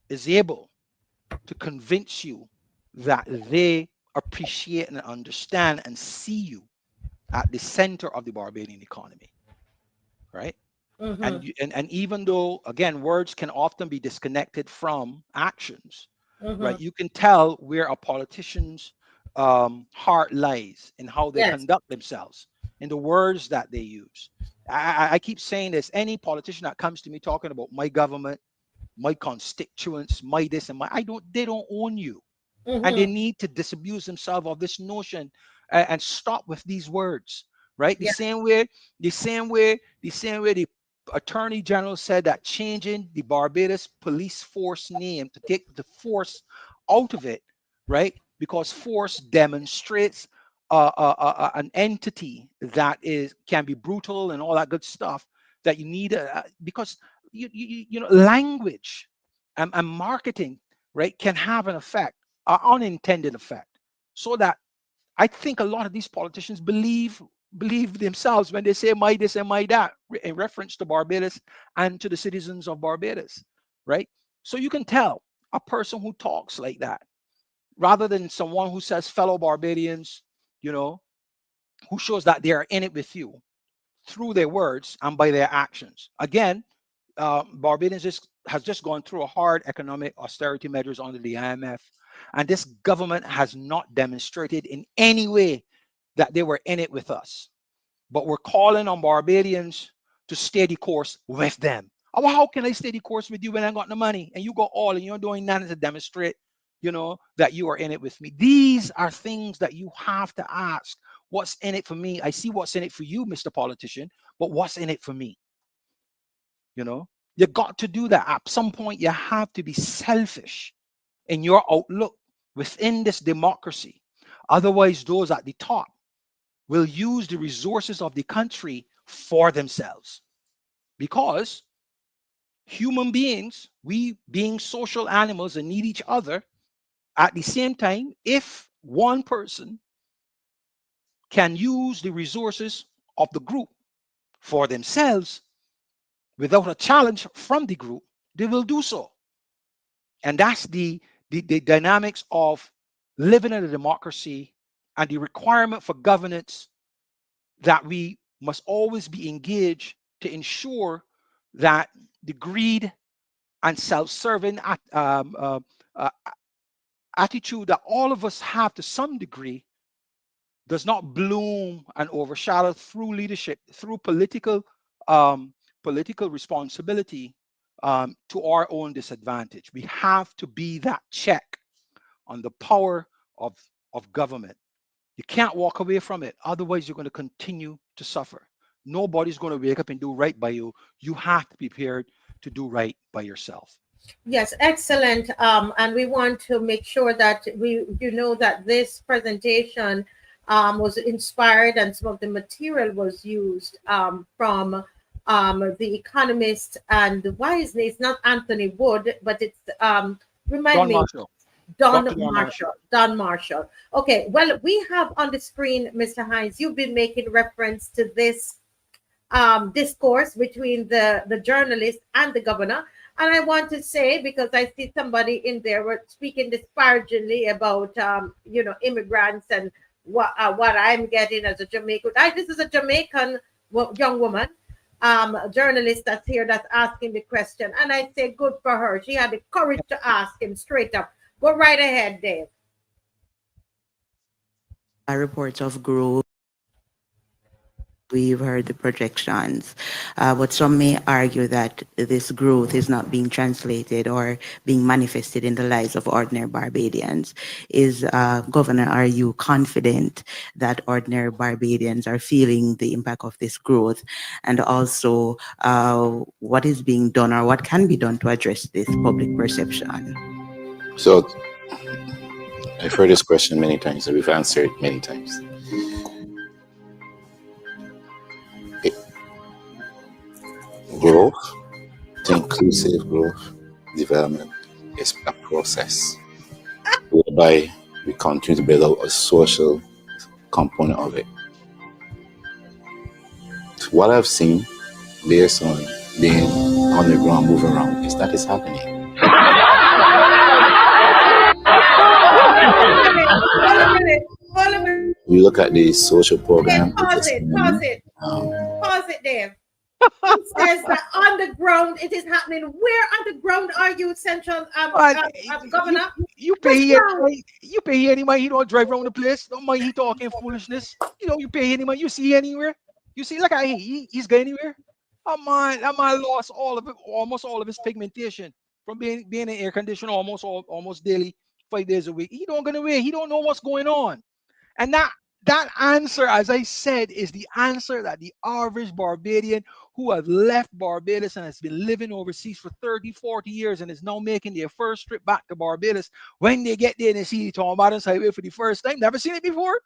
is able to convince you that they appreciate and understand and see you at the center of the Barbadian economy, right? Mm-hmm. And even though, again, words can often be disconnected from actions, Mm-hmm. right? You can tell where a politician's heart lies in how they Yes. conduct themselves, in the words that they use. I keep saying this. Any politician that comes to me talking about my government, my constituents, my this and my, I don't. They don't own you, and they Mm-hmm. need to disabuse themselves of this notion, and stop with these words, right? Yeah. The same way the attorney general said that changing the Barbados police force name to take the force out of it, right? Because force demonstrates an entity that is can be brutal and all that good stuff, that you need because language and marketing, right, can have an effect, unintended effect. So that I think a lot of these politicians believe believe themselves when they say my this and my that in reference to Barbados and to the citizens of Barbados, right? So you can tell a person who talks like that rather than someone who says fellow Barbadians, you know, who shows that they are in it with you through their words and by their actions. Again, Barbadians has just gone through a hard economic austerity measures under the IMF, and this government has not demonstrated in any way that they were in it with us. But we're calling on Barbadians to stay the course with them. Oh, well, how can I stay the course with you when I got no money and you got all and you're doing nothing to demonstrate, that you are in it with me? These are things that you have to ask. What's in it for me? I see what's in it for you, Mr. Politician, but what's in it for me? You know, you got to do that. At some point, you have to be selfish in your outlook within this democracy. Otherwise, those at the top will use the resources of the country for themselves. Because human beings, we being social animals and need each other, at the same time, if one person can use the resources of the group for themselves without a challenge from the group, they will do so. And that's the dynamics of living in a democracy and the requirement for governance that we must always be engaged to ensure that the greed and self-serving uh, attitude that all of us have to some degree does not bloom and overshadow through leadership, through um, political responsibility to our own disadvantage. We have to be that check on the power of, of government. You can't walk away from it. Otherwise, you're going to continue to suffer. Nobody's going to wake up and do right by you. You have to be prepared to do right by yourself. Yes, excellent. And we want to make sure that that this presentation was inspired and some of the material was used from the Economist, and why is it? It's not Anthony Wood, but it's remind Don me, Marshall, Don Dr. Don Marshall. Marshall. Don Marshall. Okay, well, we have on the screen, Mr. Hinds, you've been making reference to this discourse between the journalist and the governor. And I want to say, because I see somebody in there were speaking disparagingly about immigrants and what I'm getting as a Jamaican. This is a Jamaican young woman, a journalist that's here that's asking the question, and I say good for her. She had the courage to ask him straight up. Go right ahead, Dave. Reports of growth. We've heard the projections, but some may argue that this growth is not being translated or being manifested in the lives of ordinary Barbadians. Governor, are you confident that ordinary Barbadians are feeling the impact of this growth? And also, what is being done or what can be done to address this public perception? So I've heard this question many times, and we've answered it many times. Growth, inclusive growth, development is a process whereby we continue to build out a social component of it. What I've seen based on being on the ground, moving around, is that it's happening. Hold a minute. Hold a minute. We look at the social Dave, program. pause it. Pause it. Pause it, Dave. He says that on the ground it is happening. Where on the ground are you, Central Well, Governor? you Which pay here, ground? you pay here any money. He don't drive around the place. Don't mind he talking foolishness. You pay any money. You see anywhere? You see, like he's going anywhere. That man lost almost all of his pigmentation from being in air conditioning almost daily, 5 days a week. He don't go away. He don't know what's going on. And that answer, as I said, is the answer that the average Barbadian who has left Barbados and has been living overseas for 30, 40 years and is now making their first trip back to Barbados, when they get there and they see the Tom Adams Highway for the first time, never seen it before.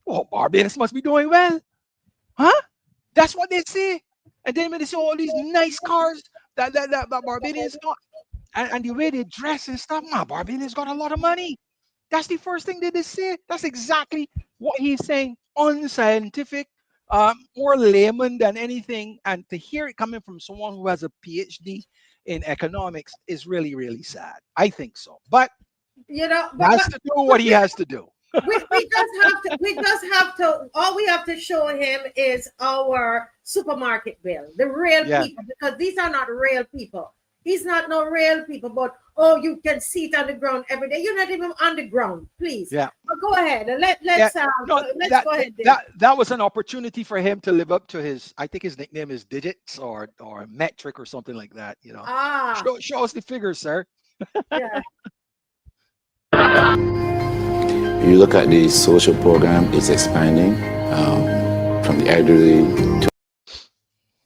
Oh, Barbados must be doing well. Huh? That's what they say. And then when they see all these nice cars that Barbadians got, and the way they dress and stuff, Barbadians got a lot of money. That's the first thing that they say. That's exactly what he's saying. Unscientific, more layman than anything. And to hear it coming from someone who has a PhD in economics is really, really sad. I think so. But You know, he has to do what he has to do. we just have to all we have to show him is our supermarket bill, the real Yeah. people, because these are not real people. He's not no real people, but oh, you can see it on the ground every day. You're not even on the ground, please. Yeah. But go ahead and Yeah. No, let's that go ahead, Dave. that was an opportunity for him to live up to his, I think his nickname is digits or metric or something like that, you know. Ah, Show us the figures, sir. yeah. You look at the social program, it's expanding from the elderly to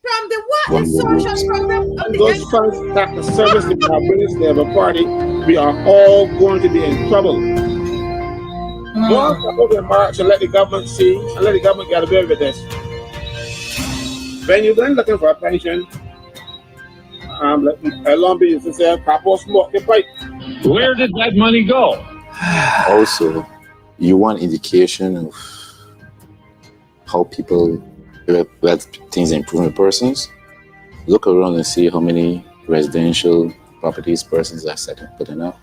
From the what? The social vulnerable. program of And the those funds that the service they have finished, they have a party, we are all going to be in trouble. Once I go to March and let the government see, and let the government get away with this. When you're then looking for a pension, a long be used to say, Papa smoke the pipe. Where did that money go? Also, you want indication of how people, let things improve in persons. Look around and see how many residential properties persons are putting up,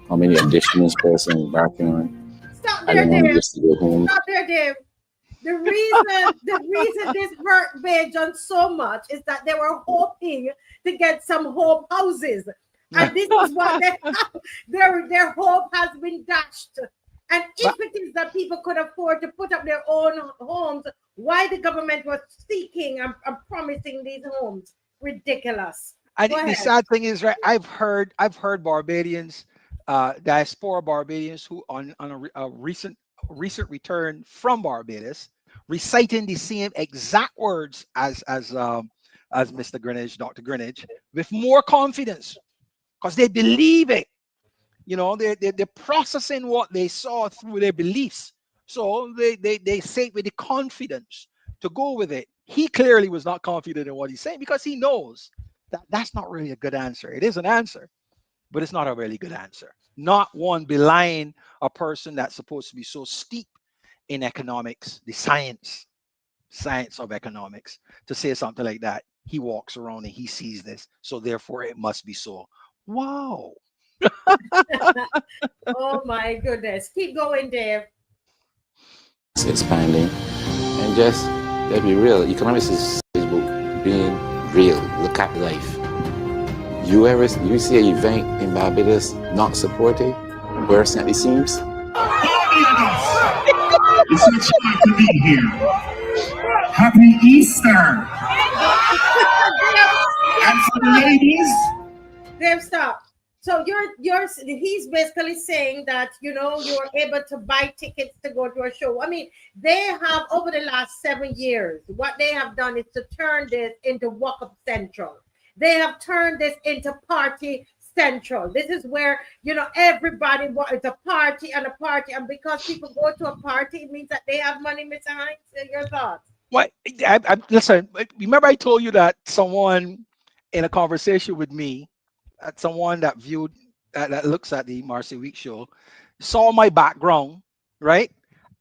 how many additions persons embarking on. Stop I there, don't want Dave. just to go home. Stop there, Dave. The reason this hurt Beijing so much is that they were hoping to get some hope houses. And this is what they have. Their hope has been dashed. And if it is that people could afford to put up their own homes, why the government was seeking and promising these homes? Ridiculous. And Go the ahead. sad thing is, right? I've heard Barbadians, diaspora Barbadians who on a recent return from Barbados, reciting the same exact words as Mr. Greenwich, Dr. Greenwich, with more confidence because they believe it. You know, they're processing what they saw through their beliefs. So they say it with the confidence to go with it. He clearly was not confident in what he's saying because he knows that that's not really a good answer. It is an answer, but it's not a really good answer. Not one belying a person that's supposed to be so steep in economics, the science of economics, to say something like that. He walks around and he sees this, so therefore it must be so. Wow. Oh my goodness. Keep going, Dave. It's expanding. And just, let's be real, economics is about being real. Look at life. You see an event in Barbados not supported, bursting at the seams? It's your time to be here. Happy Easter! And for the ladies, Dave, stop. So he's basically saying that you're able to buy tickets to go to a show. I mean, they have over the last 7 years, what they have done is to turn this into Walk Up Central. They have turned this into Party Central. This is where everybody wants a party and a party, and because people go to a party, it means that they have money. Mr. Hinds, your thoughts? What? Listen. Remember, I told you that someone in a conversation with me, someone that viewed that looks at the Marcia Week show, saw my background, right?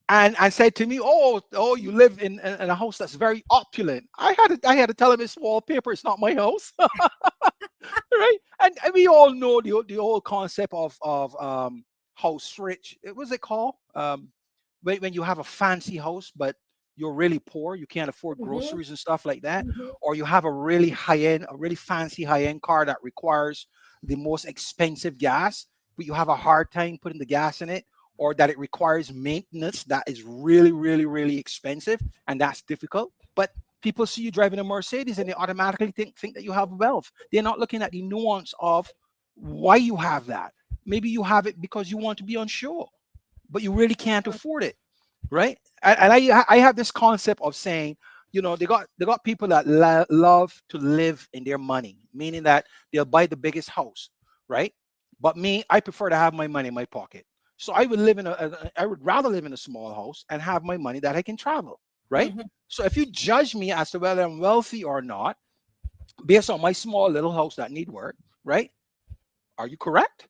And said to me, "Oh, you live in a house that's very opulent." I had to tell him it's wallpaper. It's not my house, right? And we all know the old concept of house rich. What was it called? When you have a fancy house, but you're really poor, you can't afford Mm-hmm. groceries and stuff like that, Mm-hmm. or you have a really high end, a really fancy high end car that requires the most expensive gas, but you have a hard time putting the gas in it, or that it requires maintenance that is really, really, really expensive, and that's difficult. But people see you driving a Mercedes and they automatically think that you have wealth. They're not looking at the nuance of why you have that. Maybe you have it because you want to be on show, but you really can't afford it, right? And I have this concept of saying, they got people that love to live in their money, meaning that they'll buy the biggest house, right? But me, I prefer to have my money in my pocket. So I would live I would rather live in a small house and have my money that I can travel, right? Mm-hmm. So if you judge me as to whether I'm wealthy or not based on my small little house that need work, right? Are you correct?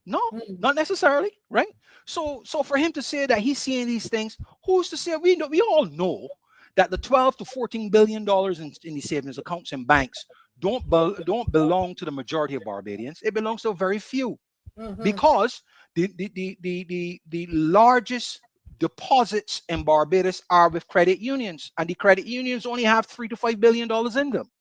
No, Mm-hmm. not necessarily, right? So for him to say that he's seeing these things, who's to say? We know, we all know that the 12 to 14 billion dollars in the savings accounts and banks don't belong to the majority of Barbadians. It belongs to a very few, Mhm. because the largest deposits in Barbados are with credit unions, and the credit unions only have $3 to $5 billion in them.